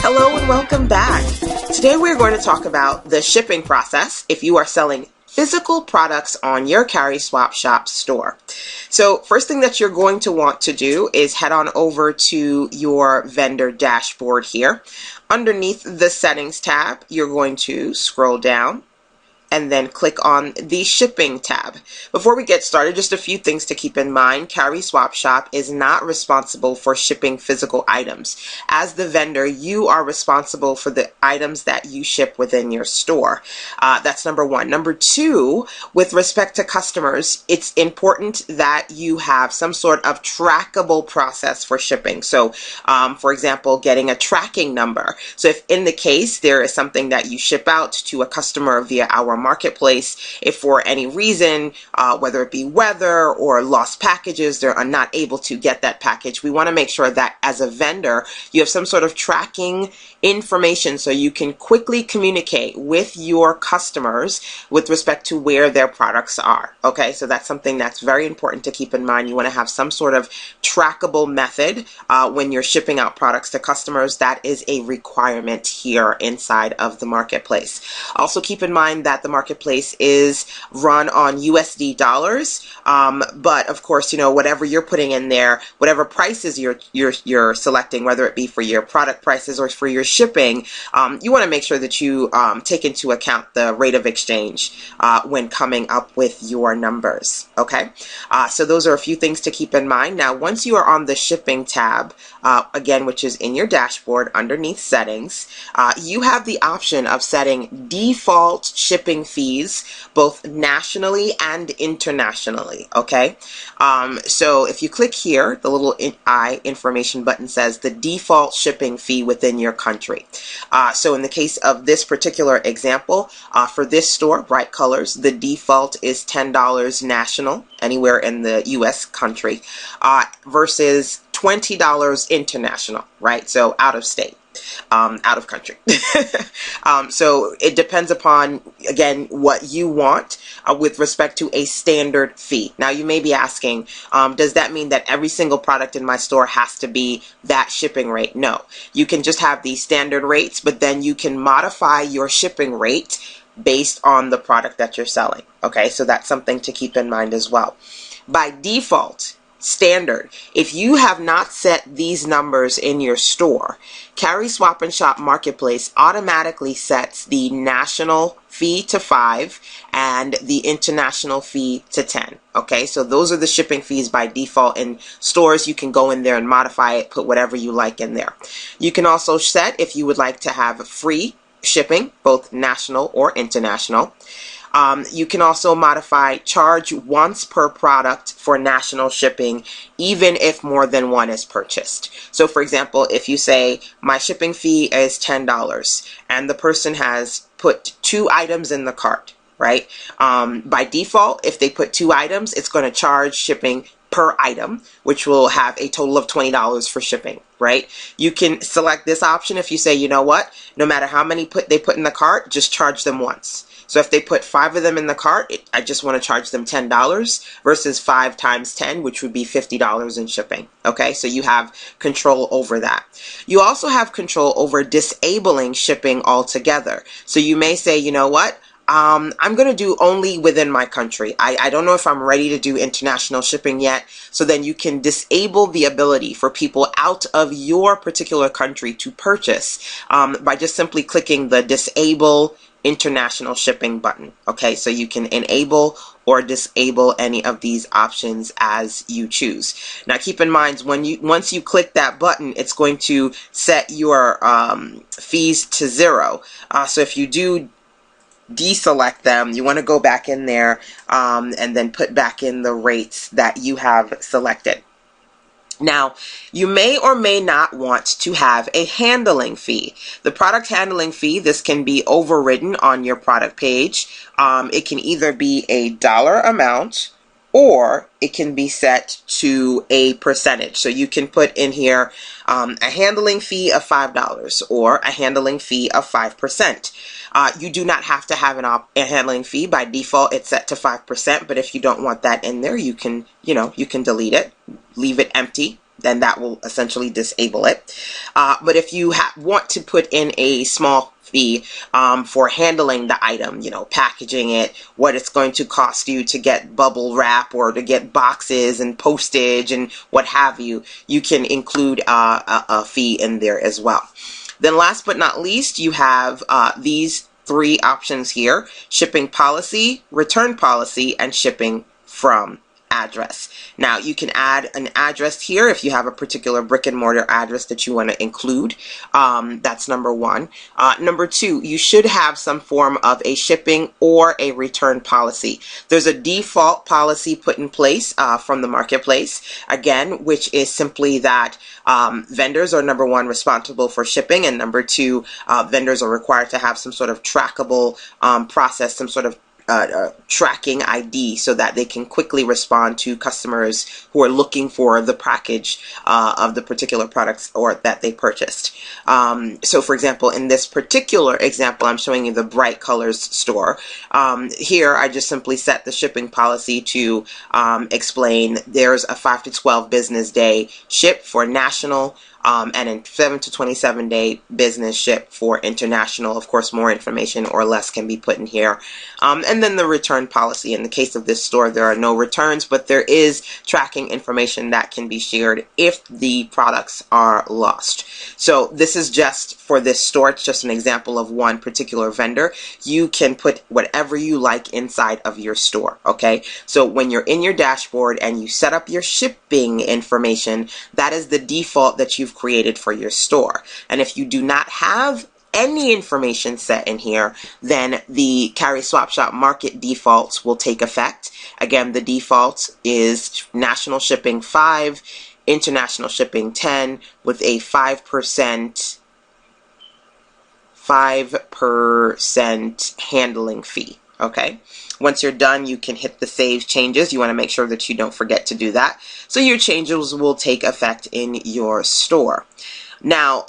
Hello and welcome back. Today we're going to talk about the shipping process if you are selling physical products on your CariSwapShop store. So first thing that you're going to want to do is head on over to your vendor dashboard here. Underneath the settings tab, you're going to scroll down and then click on the shipping tab. Before we get started, just a few things to keep in mind. CariSwapShop is not responsible for shipping physical items. As the vendor, you are responsible for the items that you ship within your store. That's number one. Number two, with respect to customers, it's important that you have some sort of trackable process for shipping. So, for example, getting a tracking number. So if in the case there is something that you ship out to a customer via our marketplace, if for any reason, whether it be weather or lost packages, they're not able to get that package, we want to make sure that as a vendor, you have some sort of tracking information so you can quickly communicate with your customers with respect to where their products are. Okay, so that's something that's very important to keep in mind. You want to have some sort of trackable method when you're shipping out products to customers. That is a requirement here inside of the marketplace. Also keep in mind that the marketplace is run on USD dollars, but of course, you know, whatever you're putting in there, whatever prices you're selecting, whether it be for your product prices or for your shipping, you want to make sure that you take into account the rate of exchange when coming up with your numbers. Okay, so those are a few things to keep in mind. Now, once you are on the shipping tab, again, which is in your dashboard underneath settings, you have the option of setting default shipping fees both nationally and internationally. Okay, so if you click here, the little I information button says the default shipping fee within your country. So in the case of this particular example, for this store, Bright Colors, the default is $10 national, anywhere in the US country, versus $20 international, right? So out of state. Out of country. So it depends upon, again, what you want with respect to a standard fee. Now you may be asking, does that mean that every single product in my store has to be that shipping rate? No. You can just have these standard rates, but then you can modify your shipping rate based on the product that you're selling. Okay, so that's something to keep in mind as well. By default, standard, if you have not set these numbers in your store, CariSwap&Shop Marketplace automatically sets the national fee to 5 and the international fee to 10. Okay, so those are the shipping fees by default in stores. You can go in there and modify it, put whatever you like in there. You can also set if you would like to have free shipping, both national or international. You can also modify charge once per product for national shipping, even if more than one is purchased. So for example, if you say my shipping fee is $10 and the person has put 2 items in the cart, right? By default, if they put 2 items, it's going to charge shipping per item, which will have a total of $20 for shipping, right? You can select this option if you say, you know what, no matter how many they put in the cart, just charge them once. So if they put 5 of them in the cart, I just want to charge them $10 versus 5 times 10, which would be $50 in shipping. Okay, so you have control over that. You also have control over disabling shipping altogether. So you may say, you know what, I'm going to do only within my country. I don't know if I'm ready to do international shipping yet. So then you can disable the ability for people out of your particular country to purchase by just simply clicking the disable international shipping button. Okay, so you can enable or disable any of these options as you choose. Now keep in mind, once you click that button, it's going to set your fees to 0. So if you do deselect them, you want to go back in there and then put back in the rates that you have selected. Now, you may or may not want to have a handling fee. The product handling fee, this can be overridden on your product page. It can either be a dollar amount or it can be set to a percentage. So you can put in here a handling fee of $5 or a handling fee of 5%. You do not have to have a handling fee. By default, it's set to 5%, but if you don't want that in there, you can delete it, leave it empty. then that will essentially disable it. But if you want to put in a small fee for handling the item, you know, packaging it, what it's going to cost you to get bubble wrap or to get boxes and postage and what have you, you can include a fee in there as well. Then last but not least, you have these three options here: shipping policy, return policy, and shipping from address. Now you can add an address here if you have a particular brick and mortar address that you want to include. That's number one. Number two, you should have some form of a shipping or a return policy. There's a default policy put in place from the marketplace, again, which is simply that vendors are, number one, responsible for shipping, and number two, vendors are required to have some sort of trackable process, some sort of tracking ID, so that they can quickly respond to customers who are looking for the package of the particular products or that they purchased. So for example, in this particular example, I'm showing you the Bright Colors store. Here I just simply set the shipping policy to explain there's a 5 to 12 business day ship for national, and a 7 to 27 day business ship for international. Of course, more information or less can be put in here. And then the return policy. In the case of this store, there are no returns, but there is tracking information that can be shared if the products are lost. So this is just for this store. It's just an example of one particular vendor. You can put whatever you like inside of your store, okay? So when you're in your dashboard and you set up your shipping information, that is the default that you've created for your store. And if you do not have any information set in here, then the CariSwapShop market defaults will take effect. Again, the default is national shipping 5, international shipping 10, with a 5% handling fee. Okay. Once you're done, you can hit the save changes. You want to make sure that you don't forget to do that. So your changes will take effect in your store. Now,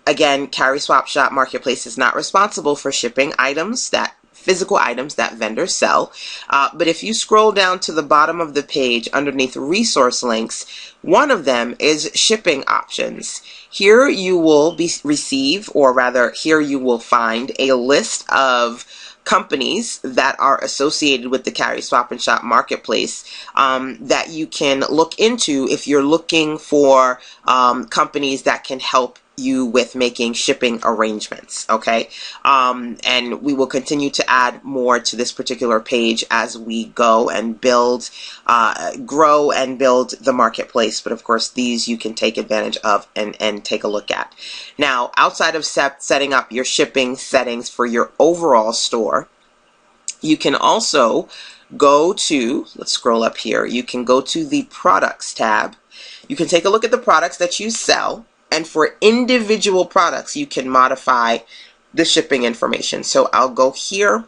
again, CariSwapShop Marketplace is not responsible for shipping items, physical items that vendors sell. But if you scroll down to the bottom of the page underneath resource links, one of them is shipping options. Here you will receive, or rather, here you will find a list of companies that are associated with the CariSwap&Shop marketplace that you can look into if you're looking for companies that can help you with making shipping arrangements, okay? And we will continue to add more to this particular page as we go and build, grow and build the marketplace. But of course, these you can take advantage of and take a look at. Now, outside of setting up your shipping settings for your overall store, you can also go to, let's scroll up here, you can go to the products tab. You can take a look at the products that you sell, and for individual products, you can modify the shipping information. So I'll go here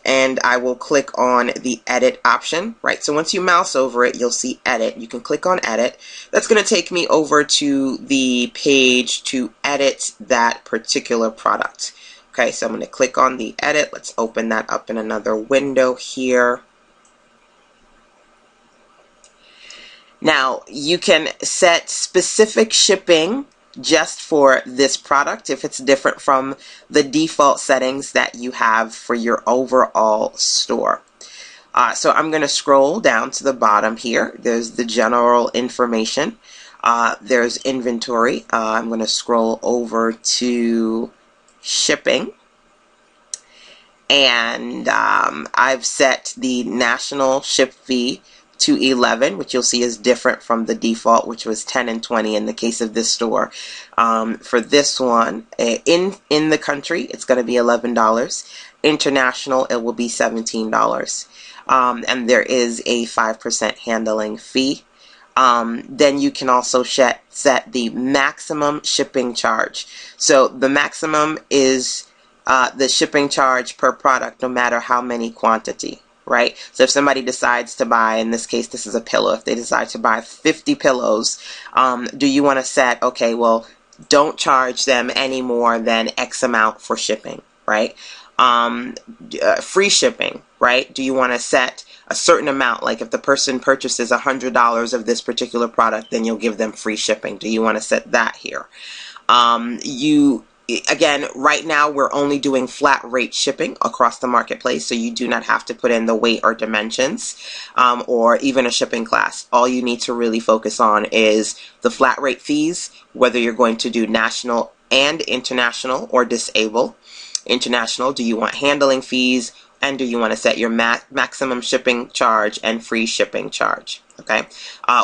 and I will click on the edit option, right? So once you mouse over it, you'll see edit. You can click on edit. That's going to take me over to the page to edit that particular product. Okay, so I'm going to click on the edit. Let's open that up in another window here. Now, you can set specific shipping just for this product if it's different from the default settings that you have for your overall store. So I'm going to scroll down to the bottom here. There's the general information. There's inventory. I'm going to scroll over to shipping. And I've set the national ship fee to 11, which you'll see is different from the default, which was 10 and 20 in the case of this store. For this one, in the country, it's going to be $11. International, it will be $17. And there is a 5% handling fee. Then you can also set the maximum shipping charge. So the maximum is the shipping charge per product, no matter how many quantity. Right? So if somebody decides to buy, in this case, this is a pillow, if they decide to buy 50 pillows, do you want to set, okay, well, don't charge them any more than X amount for shipping, right? free shipping, right? Do you want to set a certain amount? Like if the person purchases $100 of this particular product, then you'll give them free shipping. Do you want to set that here? Again, right now we're only doing flat rate shipping across the marketplace, so you do not have to put in the weight or dimensions or even a shipping class. All you need to really focus on is the flat rate fees, whether you're going to do national and international or disable. International, do you want handling fees, and do you want to set your maximum shipping charge and free shipping charge? Okay.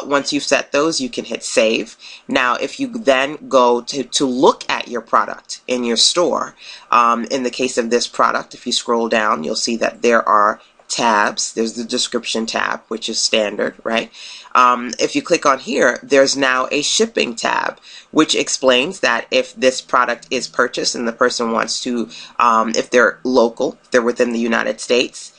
Once you've set those, you can hit save. Now, if you then go to look at your product in your store, in the case of this product, if you scroll down, you'll see that there are tabs. There's the description tab, which is standard, right? If you click on here, there's now a shipping tab, which explains that if this product is purchased and the person wants to, if they're local, if they're within the United States,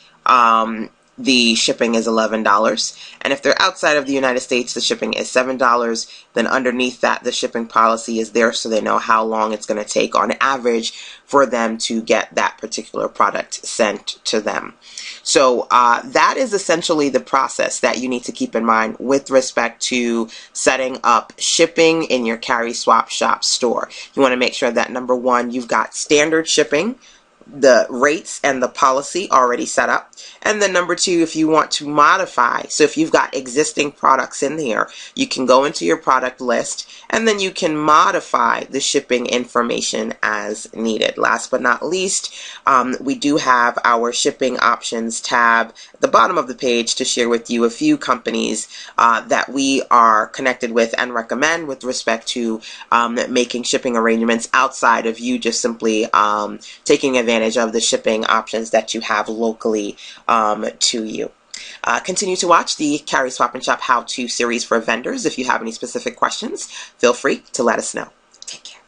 the shipping is $11. And if they're outside of the United States, the shipping is $7. Then underneath that, the shipping policy is there so they know how long it's going to take on average for them to get that particular product sent to them. So that is essentially the process that you need to keep in mind with respect to setting up shipping in your CariSwapShop store. You want to make sure that, number one, you've got standard shipping, the rates and the policy already set up. And then number two, if you want to modify, so if you've got existing products in here, you can go into your product list and then you can modify the shipping information as needed. Last but not least, we do have our shipping options tab at the bottom of the page to share with you a few companies that we are connected with and recommend with respect to making shipping arrangements outside of you just simply taking advantage of the shipping options that you have locally to you. Continue to watch the CariSwap&Shop how-to series for vendors. If you have any specific questions, feel free to let us know. Take care.